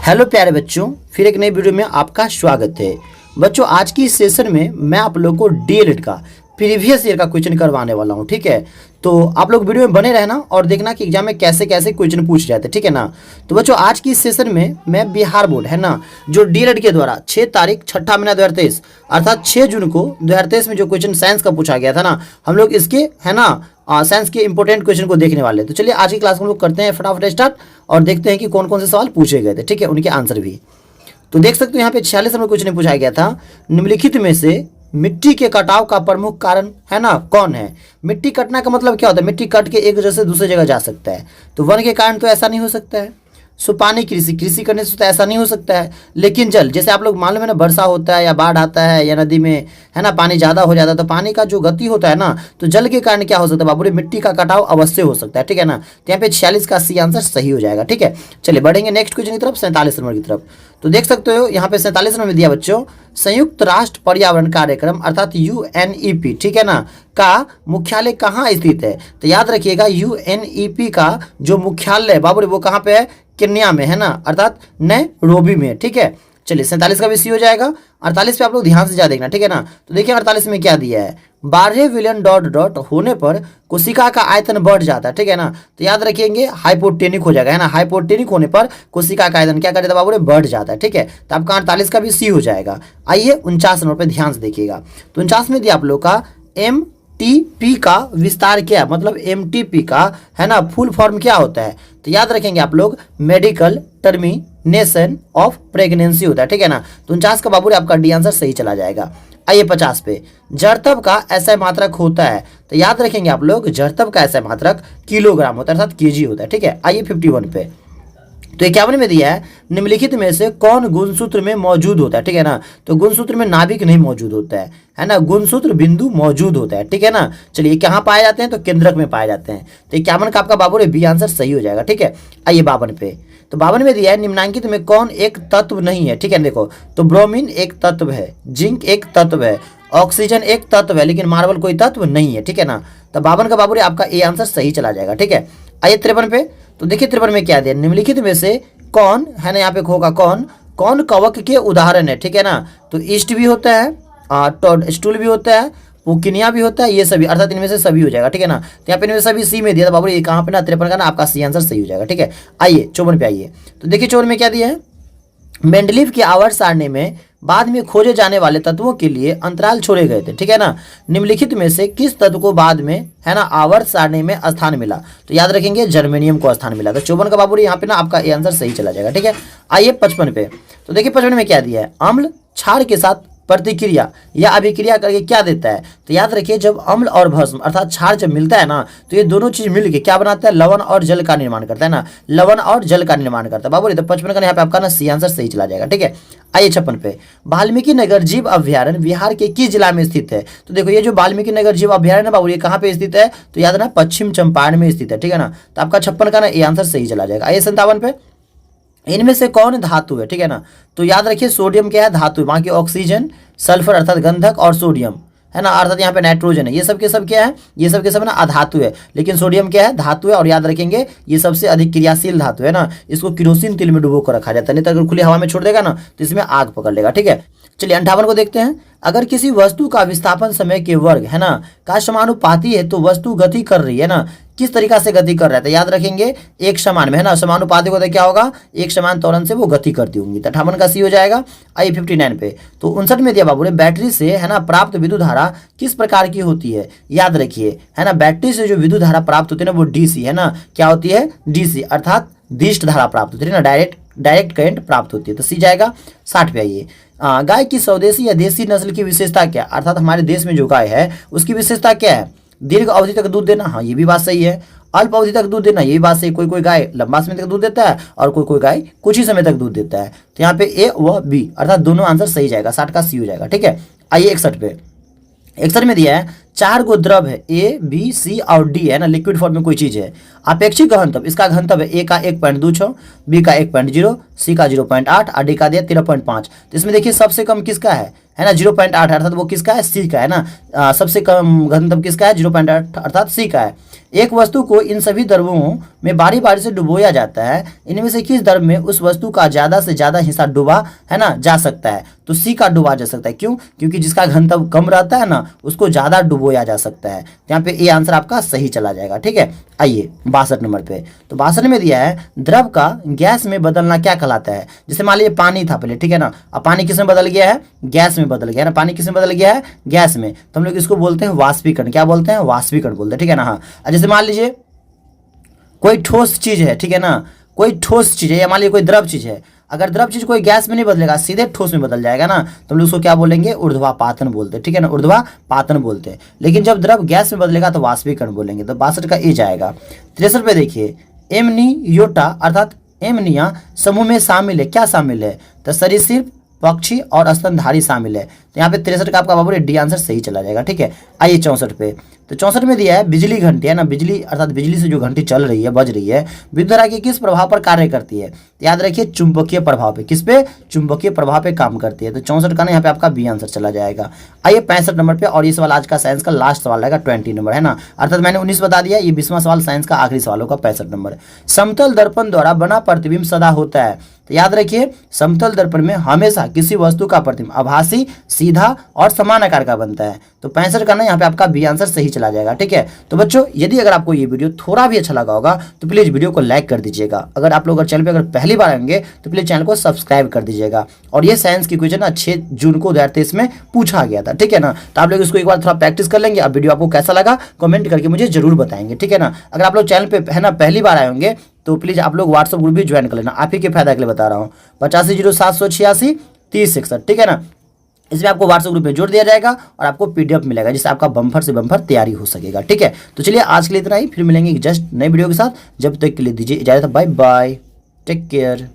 Hello प्यारे बच्चों, फिर एक नई वीडियो में आपका स्वागत है। बच्चों, आज की इस सेशन में मैं आप लोगों को डीएलएड का प्रीवियस ईयर का क्वेश्चन करवाने वाला हूं। ठीक है, तो आप लोग वीडियो में बने रहना और देखना कि एग्जाम में कैसे कैसे क्वेश्चन पूछ जाते हैं। ठीक है ना। तो बच्चों, आज की इस सेशन में मैं बिहार बोर्ड है ना, जो डीएलएड के द्वारा 6 तारीख 6 महीना 2023 अर्थात 6 जून को 2023 में जो क्वेश्चन साइंस का पूछा गया था ना, हम लोग इसके है ना साइंस के इंपॉर्टेंट क्वेश्चन को देखने वाले हैं। तो चलिए आज की क्लास को हम लोग करते हैं फटाफट स्टार्ट और देखते हैं कि कौन कौन से सवाल पूछे गए थे। ठीक है, उनके आंसर भी। तो देख सकते हो यहाँ पे 46 नंबर क्वेश्चन पूछा गया था, निम्नलिखित में से मिट्टी के कटाव का प्रमुख कारण है ना कौन है। मिट्टी कटना का मतलब क्या होता है? मिट्टी कट के एक जगह से दूसरी जगह जा सकता है, तो वन के कारण तो ऐसा नहीं हो सकता है। सुपानी कृषि करने से तो ऐसा नहीं हो सकता है। लेकिन जल, जैसे आप लोग मालूम है ना, वर्षा होता है या बाढ़ आता है या नदी में है ना पानी ज़्यादा हो जाता है, तो पानी का जो गति होता है ना, तो जल के कारण क्या हो सकता है बाबू, मिट्टी का कटाव अवश्य हो सकता है। ठीक है ना। तो यहाँ पे 46 का सी आंसर सही हो जाएगा। ठीक है, चलिए बढ़ेंगे नेक्स्ट क्वेश्चन की तरफ, 47 नंबर की तरफ। तो देख सकते हो यहाँ पे 47 नंबर में दिया बच्चों, संयुक्त राष्ट्र पर्यावरण कार्यक्रम अर्थात UNEP, ठीक है ना, का मुख्यालय कहाँ स्थित है। तो याद रखिएगा UNEP का जो मुख्यालय है बाबू वो कहाँ पे है? केन्या में है ना, अर्थात नैरोबी में। ठीक है, चलिए 47 का भी सी हो जाएगा। 48 पे आप लोग ध्यान से जा देखना। ठीक है ना। तो देखिए 48 में क्या दिया है, 12 बिलियन डॉट होने पर कोशिका का आयतन बढ़ जाता है। ठीक है ना। तो याद रखेंगे हाइपोटेनिक हो जाएगा है ना, हाइपोटेनिक होने पर कोशिका का आयतन क्या कर देता है बाबू, बढ़ जाता है। ठीक है, तो आपका 48 का भी सी हो जाएगा। आइए 49 नंबर पर ध्यान से देखिएगा। तो 49 में दिया आप लोग का MTP का विस्तार क्या है, मतलब MTP का है ना फुल फॉर्म क्या होता है। तो याद रखेंगे आप लोग मेडिकल टर्मिनेशन ऑफ प्रेगनेंसी होता है। ठीक है ना। तो 49 का बाबू आपका डी आंसर सही चला जाएगा। आइए 50 पे, जड़तब का ऐसा मात्रक होता है। तो याद रखेंगे आप लोग जड़तब का ऐसा मात्रक किलोग्राम होता है अर्थात केजी होता है। ठीक है, आइए 51 पे, तो 51 में दिया है, निम्नलिखित में से कौन गुणसूत्र में मौजूद होता है। ठीक है ना। तो गुणसूत्र में नाभिक नहीं मौजूद होता है ना, गुणसूत्र बिंदु मौजूद होता है। ठीक है ना। चलिए कहाँ पाए जाते हैं? तो केंद्रक में पाए जाते हैं। तो 51 का आपका बाबू बी आंसर सही हो जाएगा। ठीक है, आइए 52 पे, तो 52 में दिया है, निम्नांकित में कौन एक तत्व नहीं है। ठीक है, देखो तो ब्रोमीन एक तत्व है, जिंक एक तत्व है, ऑक्सीजन एक तत्व है, लेकिन मार्बल कोई तत्व नहीं है। ठीक है ना। तो 52 का बाबू आपका ए आंसर सही चला जाएगा। ठीक है, आइए 53 पे, तो देखिए 53 में क्या दिया, निम्नलिखित में से कौन है ना, यहाँ पे होगा कौन कौन कवक के उदाहरण है। ठीक है ना। तो ईस्ट भी होता है, स्टूल भी होता है, पुकिनिया भी होता है, ये सभी अर्थात इनमें से सभी हो जाएगा। ठीक है ना। तो यहाँ पे इनमें सभी सी में दिया था बाबू, ये कहाँ पे ना 53 का ना आपका सी आंसर सही हो जाएगा। ठीक है, आइए 54 पे आइए, तो देखिए 54 में क्या दिया है, मेंडलीव की आवर्त सारणी में बाद में खोजे जाने वाले तत्वों के लिए अंतराल छोड़े गए थे। ठीक है ना। निम्नलिखित में से किस तत्व को बाद में है ना आवर्त सारणी में स्थान मिला। तो याद रखेंगे जर्मेनियम को स्थान मिला। तो 54 का बाबू यहाँ पे ना आपका ये आंसर सही चला जाएगा। ठीक है, आइए 55 पे, तो देखिए 55 में क्या दिया है, अम्ल क्षार के साथ प्रतिक्रिया या अभिक्रिया करके क्या देता है। तो याद रखिए जब अम्ल और भस्म अर्थात क्षार जब मिलता है ना, तो ये दोनों चीज मिलके क्या बनाता है, लवण और जल का निर्माण करता है ना, लवण और जल का निर्माण करता है बाबू। तो 55 का यहाँ पे आपका ना सी आंसर सही चला जाएगा। ठीक है, आइए 56 पे, वाल्मीकि नगर जीव अभ्यारण्य बिहार के किस जिला में स्थित है। तो देखो ये जो वाल्मीकि नगर जीव अभ्यारण्य बाबू, ये कहाँ पे स्थित है, तो याद ना पश्चिम चंपारण में स्थित है। ठीक है ना। तो आपका 56 का ना ये आंसर सही चला जाएगा। आइए 57 पे, इनमें से कौन धातु है। ठीक है ना। तो याद रखिए सोडियम क्या है, धातु, बाकी ऑक्सीजन, सल्फर अर्थात गंधक और सोडियम है ना, अर्थात यहाँ पे नाइट्रोजन है, ये सब के सब क्या है, ये सब के सब ना अधातु है, लेकिन सोडियम क्या है, धातु है। और याद रखेंगे ये सबसे अधिक क्रियाशील धातु है ना, इसको केरोसिन तेल में डुबो कर रखा जाता है, नहीं तो अगर खुली हवा में छोड़ देगा ना तो इसमें आग पकड़ लेगा। ठीक है, चलिए 58 को देखते हैं, अगर किसी वस्तु का विस्थापन समय के वर्ग है ना का समानुपाती है तो वस्तु गति कर रही है ना, किस तरीका से गति कर रहा है। तो याद रखेंगे एक समान में है ना, समानुपाती को तो क्या होगा, एक समान त्वरण से वो गति करती होंगी। तो 58 का सी हो जाएगा। आइए 59 पे, तो 59 में दिया बाबू ने, बैटरी से है ना प्राप्त विद्युत धारा किस प्रकार की होती है। याद रखिए है ना, बैटरी से जो विद्युत धारा प्राप्त होती है ना वो डीसी है ना, क्या होती है, डीसी अर्थात दिष्ट धारा प्राप्त होती है ना, डायरेक्ट करंट प्राप्त होती है। तो सी जाएगा। 60 पे आइए, गाय की स्वदेशी या देसी नस्ल की विशेषता क्या, अर्थात हमारे देश में जो गाय है उसकी विशेषता क्या है, दीर्घ अवधि तक दूध देना, हाँ ये भी बात सही है, अल्प अवधि तक दूध देना, ये भी बात सही, कोई कोई गाय लंबा समय तक दूध देता है और कोई कोई गाय कुछ ही समय तक दूध देता है। तो यहाँ पे ए व बी अर्थात दोनों आंसर सही जाएगा। 60 का सी हो जाएगा। ठीक है, आइए 61 पे, 61 में दिया है, 4 गो द्रव है ए बी सी और डी है ना, लिक्विड फॉर्म में कोई चीज है, अपेक्षिक घनत्व, इसका घनत्व है ए का 1.26, बी का 1.0, सी का 0.8 और डी का दिया 13.5। तो इसमें देखिए सबसे कम किसका है ना 0.8 अर्थात वो किसका है, सी का है ना, सबसे कम घनत्व किसका है 0.8 अर्थात सी का है। एक वस्तु को इन सभी द्रवों में बारी बारी से डुबोया जाता है, इनमें से किस द्रव में उस वस्तु का ज़्यादा से ज़्यादा हिस्सा डूबा है ना जा सकता है? तो सी का डुबा जा सकता है। क्यों? क्योंकि जिसका घनत्व कम रहता है ना उसको ज़्यादा डुबोया जा सकता है। यहाँ पे ए आंसर आपका सही चला जाएगा। ठीक है, आइए 62 नंबर पे। तो 62 में दिया है द्रव का गैस में बदलना क्या कहलाता है? जैसे मान लीजिए पानी था पहले, ठीक है ना, अब पानी किस में बदल गया है? गैस में बदल गया है ना। पानी किस में बदल गया है? गैस में। तो हम लोग इसको बोलते हैं वाष्पीकरण। क्या बोलते हैं? वाष्पीकरण बोलते हैं। ठीक है ना। हाँ, जैसे मान लीजिए कोई ठोस चीज है, ठीक है ना, कोई ठोस चीज है या मान लीजिए कोई द्रव चीज है, अगर द्रव चीज कोई गैस में नहीं बदलेगा, सीधे ठोस में बदल जाएगा ना, तो हम लोग उसको क्या बोलेंगे? ऊर्ध्वापातन बोलते हैं। ठीक है ना, ऊर्ध्वापातन बोलते हैं। लेकिन जब द्रव गैस में बदलेगा तो वाष्पीकरण बोलेंगे। तो 62 का ए जाएगा। 63 पे देखिए, एमनियोटा अर्थात एमनिया समूह में शामिल है। क्या शामिल है? तो सरीसृप, पक्षी और स्तनधारी शामिल है। तो यहाँ पे 63 का आपका बाबू डी आंसर सही चला जाएगा। ठीक है, आइए 64 पे। तो 64 में दिया है बिजली घंटी है ना, बिजली अर्थात बिजली से जो घंटी चल रही है, बज रही है, विद्युत धारा के किस प्रभाव पर कार्य करती है? तो याद रखिए चुंबकीय प्रभाव पे। किस पे? चुंबकीय प्रभाव पे काम करती है। तो 64 का ना यहाँ पे आपका बी आंसर चला जाएगा। आइए 65 नंबर पे, और ये सवाल आज का साइंस का लास्ट सवाल रहेगा, 20 नंबर है ना, अर्थात मैंने 19 बता दिया, ये 20वां सवाल साइंस का आखिरी सवाल होगा, 65 नंबर। समतल दर्पण द्वारा बना प्रतिबिंब सदा होता है। तो याद रखिए समतल दर्पण में हमेशा किसी वस्तु का प्रतिबिंब आभासी, सीधा और समान आकार का बनता है। तो 65 का ना यहाँ पे आपका बी आंसर सही चला जाएगा। ठीक है, तो बच्चों यदि अगर आपको ये वीडियो थोड़ा भी अच्छा लगा होगा तो प्लीज वीडियो को लाइक कर दीजिएगा। अगर आप लोग चैनल पे अगर पहली बार आएंगे तो प्लीज चैनल को सब्सक्राइब कर दीजिएगा। और ये साइंस की क्वेश्चन ना 6 जून को 2023 में पूछा गया था। ठीक है ना, तो आप लोग इसको एक बार थोड़ा प्रैक्टिस कर लेंगे। अब वीडियो आपको कैसा लगा कमेंट करके मुझे जरूर बताएंगे। ठीक है ना, अगर आप लोग चैनल पे है ना पहली बार आए होंगे तो प्लीज आप लोग व्हाट्सएप ग्रुप भी ज्वाइन कर लेना, आप ही के फायदा के लिए बता रहा हूँ। 850786 3061। ठीक है ना, इसमें आपको व्हाट्सएप ग्रुप में जोड़ दिया जाएगा और आपको पीडीएफ मिलेगा जिससे आपका बम्पर से बम्पर तैयारी हो सकेगा। ठीक है, तो चलिए आज के लिए इतना ही, फिर मिलेंगे जस्ट नई वीडियो के साथ। जब तक के लिए दीजिए इजाजत, बाय बाय, टेक केयर।